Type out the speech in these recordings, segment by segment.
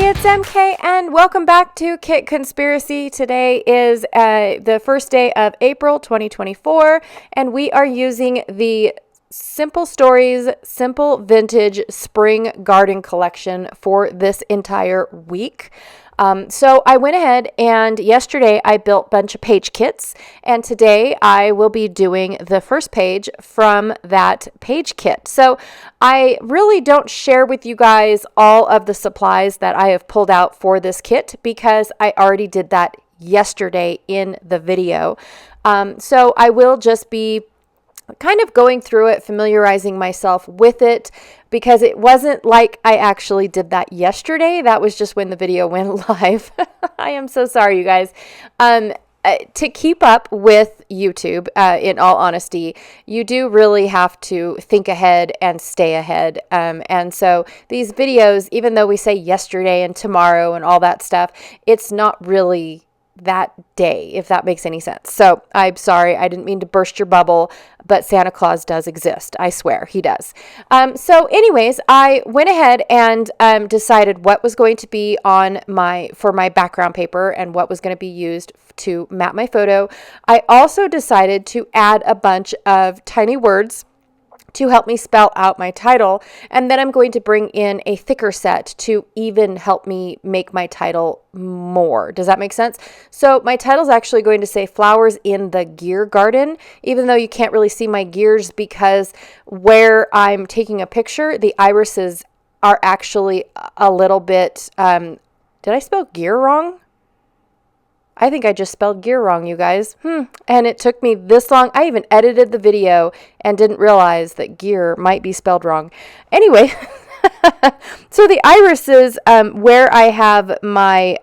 Hey, it's MK and welcome back to Kit Conspiracy. Today is the first day of April 2024 and we are using the Simple Stories Simple Vintage Spring Garden Collection for this entire week. So I went ahead and yesterday I built a bunch of page kits, and today I will be doing the first page from that page kit. So I really don't share with you guys all of the supplies that I have pulled out for this kit because I already did that yesterday in the video. So I will just be kind of going through it, familiarizing myself with it, because it wasn't like I actually did that yesterday. That was just when the video went live. I am so sorry, you guys. To keep up with YouTube, in all honesty, you do really have to think ahead and stay ahead. And so these videos, even though we say yesterday and tomorrow and all that stuff, it's not really that day, if that makes any sense. So I'm sorry, I didn't mean to burst your bubble, but Santa Claus does exist. I swear he does. So anyways, I went ahead and decided what was going to be on for my background paper and what was going to be used to map my photo. I also decided to add a bunch of tiny words to help me spell out my title. And then I'm going to bring in a thicker set to even help me make my title more. Does that make sense? So my title is actually going to say Flowers in the Gear Garden, even though you can't really see my gears because where I'm taking a picture, the irises are actually a little bit, did I spell gear wrong? I think I just spelled gear wrong, you guys. And it took me this long. I even edited the video and didn't realize that gear might be spelled wrong. Anyway, so the irises, where I have my,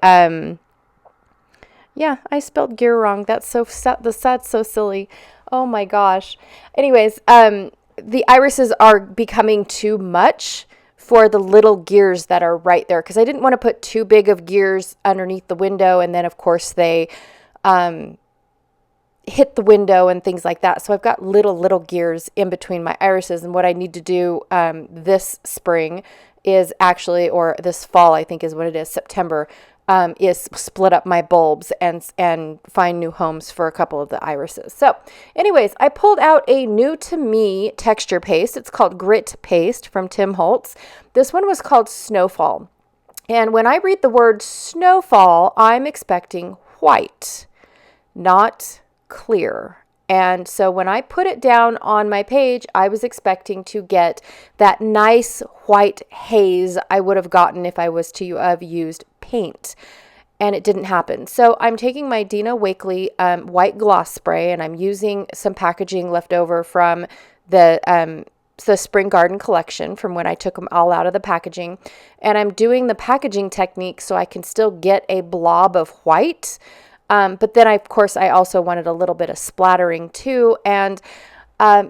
yeah, I spelled gear wrong. That's so silly. Oh my gosh. Anyways, the irises are becoming too much for the little gears that are right there, because I didn't want to put too big of gears underneath the window, and then of course they hit the window and things like that. So I've got little gears in between my irises, and what I need to do this spring is actually, or this fall I think is what it is, September, is split up my bulbs and find new homes for a couple of the irises. So anyways, I pulled out a new to me texture paste. It's called Grit Paste from Tim Holtz. This one was called Snowfall. And when I read the word snowfall, I'm expecting white, not clear. And so when I put it down on my page, I was expecting to get that nice white haze I would have gotten if I was to have used paint. And it didn't happen. So I'm taking my Dina Wakley white gloss spray, and I'm using some packaging left over from the Spring Garden collection from when I took them all out of the packaging. And I'm doing the packaging technique so I can still get a blob of white. But then, of course, I also wanted a little bit of splattering too. And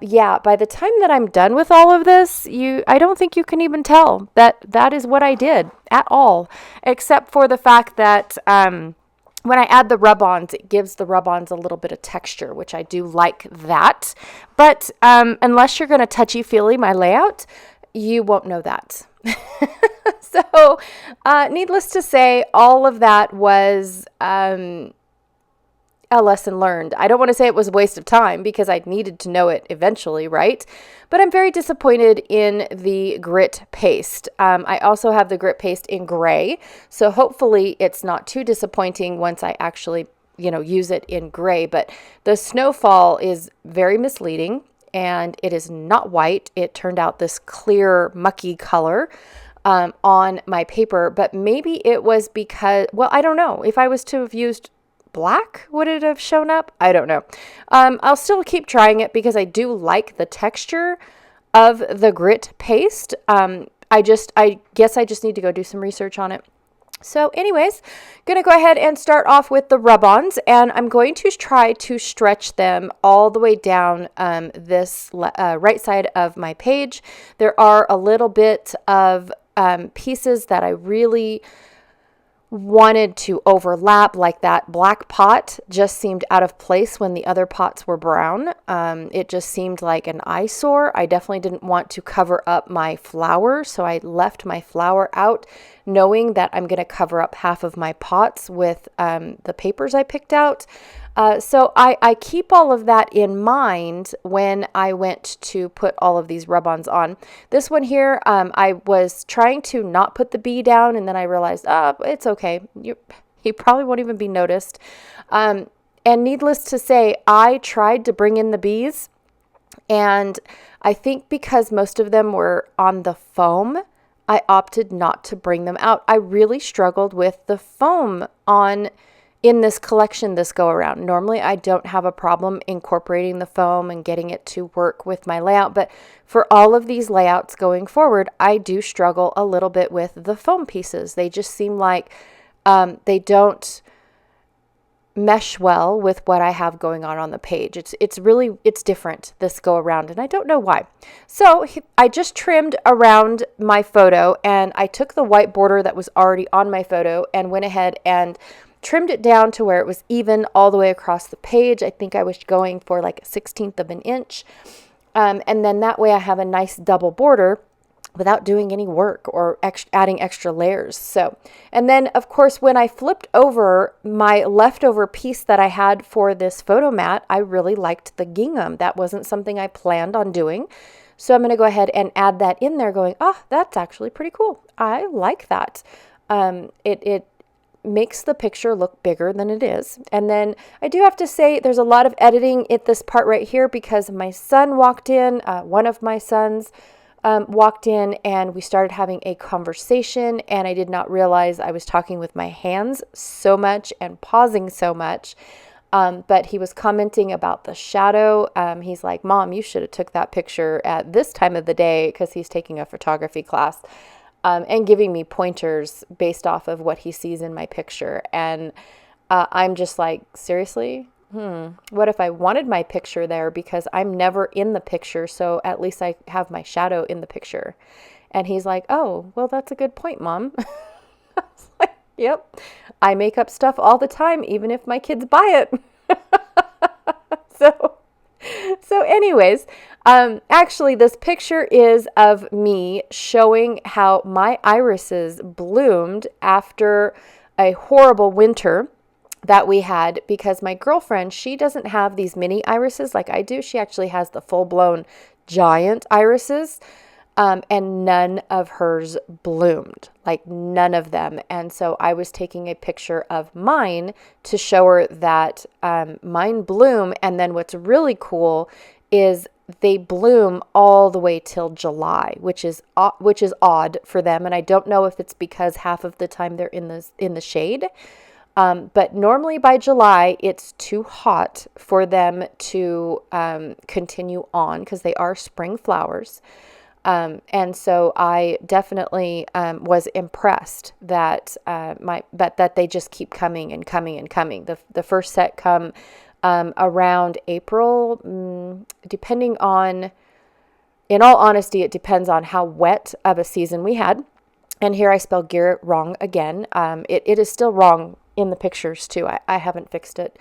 yeah, by the time that I'm done with all of this, I don't think you can even tell that is what I did at all, except for the fact that when I add the rub-ons, it gives the rub-ons a little bit of texture, which I do like that. But unless you're going to touchy-feely my layout, you won't know that. So needless to say, all of that was a lesson learned. I don't want to say it was a waste of time because I needed to know it eventually, right? But I'm very disappointed in the grit paste. I also have the grit paste in gray, so hopefully it's not too disappointing once I actually, use it in gray. But the snowfall is very misleading, and it is not white. It turned out this clear, mucky color on my paper, but maybe it was because, well, I don't know. If I was to have used black, would it have shown up? I don't know. I'll still keep trying it because I do like the texture of the grit paste. I guess I just need to go do some research on it. So anyways, gonna go ahead and start off with the rub-ons, and I'm going to try to stretch them all the way down this right side of my page. There are a little bit of pieces that I really wanted to overlap, like that black pot just seemed out of place when the other pots were brown. It just seemed like an eyesore. I definitely didn't want to cover up my flower, so I left my flower out, knowing that I'm going to cover up half of my pots with the papers I picked out. So I keep all of that in mind when I went to put all of these rub-ons on. This one here, I was trying to not put the bee down, and then I realized, it's okay. You probably won't even be noticed. And needless to say, I tried to bring in the bees, and I think because most of them were on the foam, I opted not to bring them out. I really struggled with the foam in this collection this go around. Normally I don't have a problem incorporating the foam and getting it to work with my layout, but for all of these layouts going forward, I do struggle a little bit with the foam pieces. They just seem like they don't mesh well with what I have going on the page. It's different this go around, and I don't know why. So I just trimmed around my photo, and I took the white border that was already on my photo and went ahead and trimmed it down to where it was even all the way across the page. I think I was going for like a 1/16 of an inch. And then that way I have a nice double border without doing any work or adding extra layers. So, and then of course, when I flipped over my leftover piece that I had for this photo mat, I really liked the gingham. That wasn't something I planned on doing. So I'm going to go ahead and add that in there going, that's actually pretty cool. I like that. It makes the picture look bigger than it is. And then I do have to say there's a lot of editing at this part right here because my son walked in, one of my sons walked in, and we started having a conversation, and I did not realize I was talking with my hands so much and pausing so much. But he was commenting about the shadow. He's like, Mom, you should have took that picture at this time of the day, because he's taking a photography class. And giving me pointers based off of what he sees in my picture. And I'm just like, seriously? What if I wanted my picture there, because I'm never in the picture, so at least I have my shadow in the picture. And he's like, oh, well, that's a good point, Mom. I was like, yep. I make up stuff all the time, even if my kids buy it. So anyways, actually this picture is of me showing how my irises bloomed after a horrible winter that we had, because my girlfriend, she doesn't have these mini irises like I do. She actually has the full-blown giant irises. And none of hers bloomed, like none of them. And so I was taking a picture of mine to show her that mine bloom. And then what's really cool is they bloom all the way till July, which is odd for them. And I don't know if it's because half of the time they're in the shade. But normally by July, it's too hot for them to continue on, because they are spring flowers. And so I definitely was impressed that that they just keep coming and coming and coming. The first set come around April, depending on, in all honesty, it depends on how wet of a season we had. And here I spelled Garrett wrong again. It is still wrong in the pictures too. I haven't fixed it.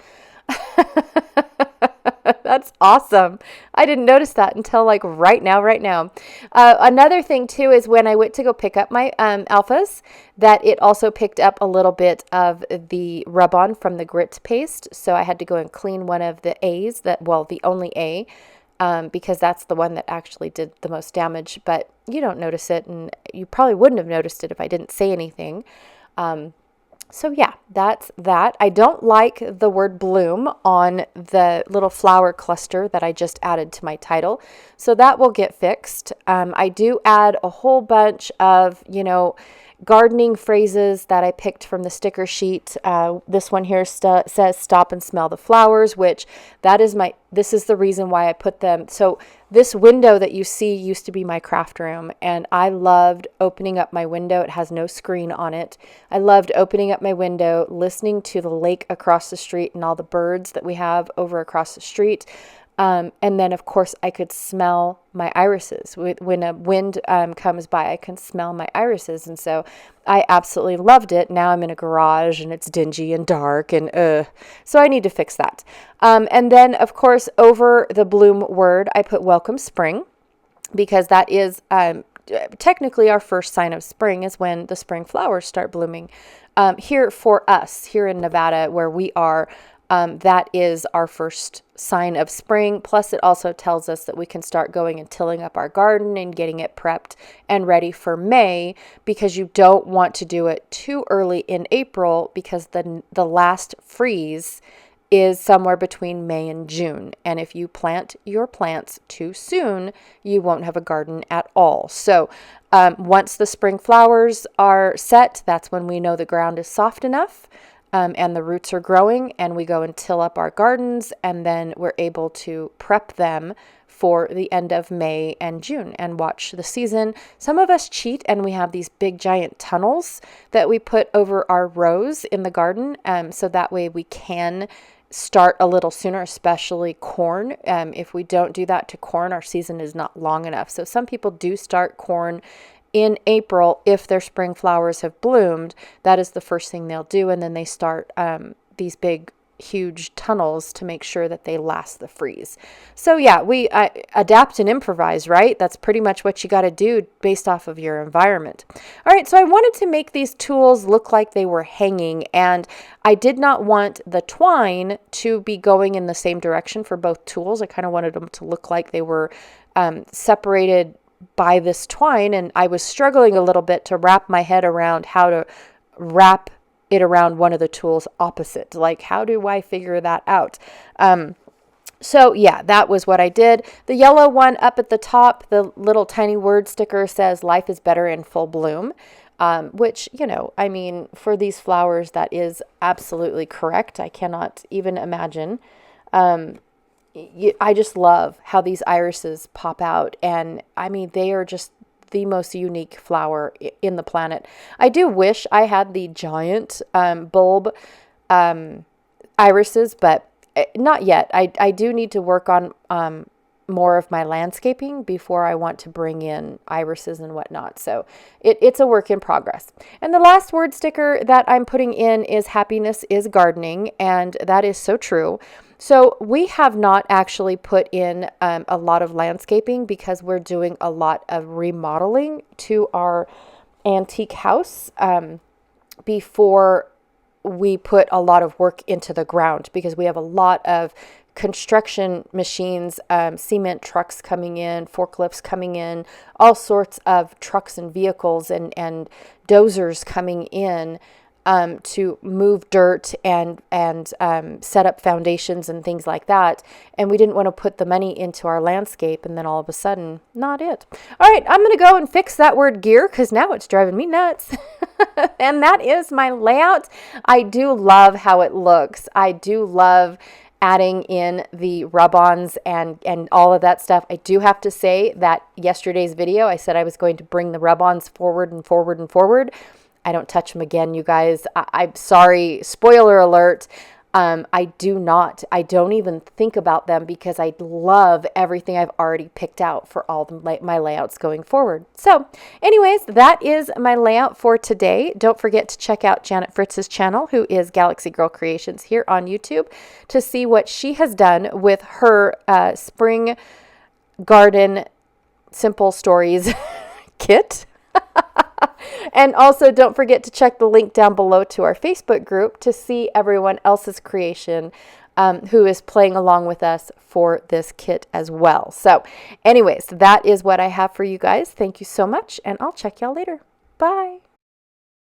That's awesome. I didn't notice that until like right now. Another thing too is when I went to go pick up my alphas, that it also picked up a little bit of the rub-on from the grit paste. So I had to go and clean one of the A's, the only A, because that's the one that actually did the most damage. But you don't notice it, and you probably wouldn't have noticed it if I didn't say anything. So yeah, that's that. I don't like the word bloom on the little flower cluster that I just added to my title. So that will get fixed. I do add a whole bunch of, gardening phrases that I picked from the sticker sheet. This one here says stop and smell the flowers, which this is the reason why I put them. So this window that you see used to be my craft room, and I loved opening up my window. It has no screen on it. I loved opening up my window, listening to the lake across the street and all the birds that we have over across the street. And then, of course, I could smell my irises. When a wind comes by, I can smell my irises. And so I absolutely loved it. Now I'm in a garage and it's dingy and dark and so I need to fix that. And then, of course, over the bloom word, I put welcome spring, because that is technically our first sign of spring is when the spring flowers start blooming. Here for us, here in Nevada, where we are, that is our first sign of spring. Plus, it also tells us that we can start going and tilling up our garden and getting it prepped and ready for May, because you don't want to do it too early in April, because the last freeze is somewhere between May and June. And if you plant your plants too soon, you won't have a garden at all. So once the spring flowers are set, that's when we know the ground is soft enough. And the roots are growing, and we go and till up our gardens, and then we're able to prep them for the end of May and June and watch the season. Some of us cheat, and we have these big giant tunnels that we put over our rows in the garden, so that way we can start a little sooner, especially corn. If we don't do that to corn, our season is not long enough. So some people do start corn in April. If their spring flowers have bloomed, that is the first thing they'll do. And then they start these big, huge tunnels to make sure that they last the freeze. So yeah, we adapt and improvise, right? That's pretty much what you got to do based off of your environment. All right, so I wanted to make these tools look like they were hanging, and I did not want the twine to be going in the same direction for both tools. I kind of wanted them to look like they were separated by this twine, and I was struggling a little bit to wrap my head around how to wrap it around one of the tools opposite. Like, how do I figure that out? So yeah, that was what I did. The yellow one up at the top, the little tiny word sticker says life is better in full bloom, which, you know, I mean, for these flowers, that is absolutely correct. I cannot even imagine. I just love how these irises pop out, and I mean, they are just the most unique flower in the planet. I do wish I had the giant bulb irises, but not yet. I do need to work on more of my landscaping before I want to bring in irises and whatnot. So it's a work in progress. And the last word sticker that I'm putting in is happiness is gardening, and that is so true. So we have not actually put in a lot of landscaping because we're doing a lot of remodeling to our antique house before we put a lot of work into the ground, because we have a lot of construction machines, cement trucks coming in, forklifts coming in, all sorts of trucks and vehicles and dozers coming in to move dirt and set up foundations and things like that. And we didn't want to put the money into our landscape and then all of a sudden, not it. All right, I'm going to go and fix that word gear because now it's driving me nuts. And that is my layout. I do love how it looks. I do love adding in the rub-ons and all of that stuff. I do have to say that yesterday's video, I said I was going to bring the rub-ons forward and forward and forward. I don't touch them again, you guys. I'm sorry. Spoiler alert. I don't even think about them because I love everything I've already picked out for all my layouts going forward. So anyways, that is my layout for today. Don't forget to check out Janet Fritz's channel, who is Galaxy Girl Creations here on YouTube, to see what she has done with her spring garden simple stories kit. And also don't forget to check the link down below to our Facebook group to see everyone else's creation who is playing along with us for this kit as well. So anyways, that is what I have for you guys. Thank you so much, and I'll check y'all later. Bye.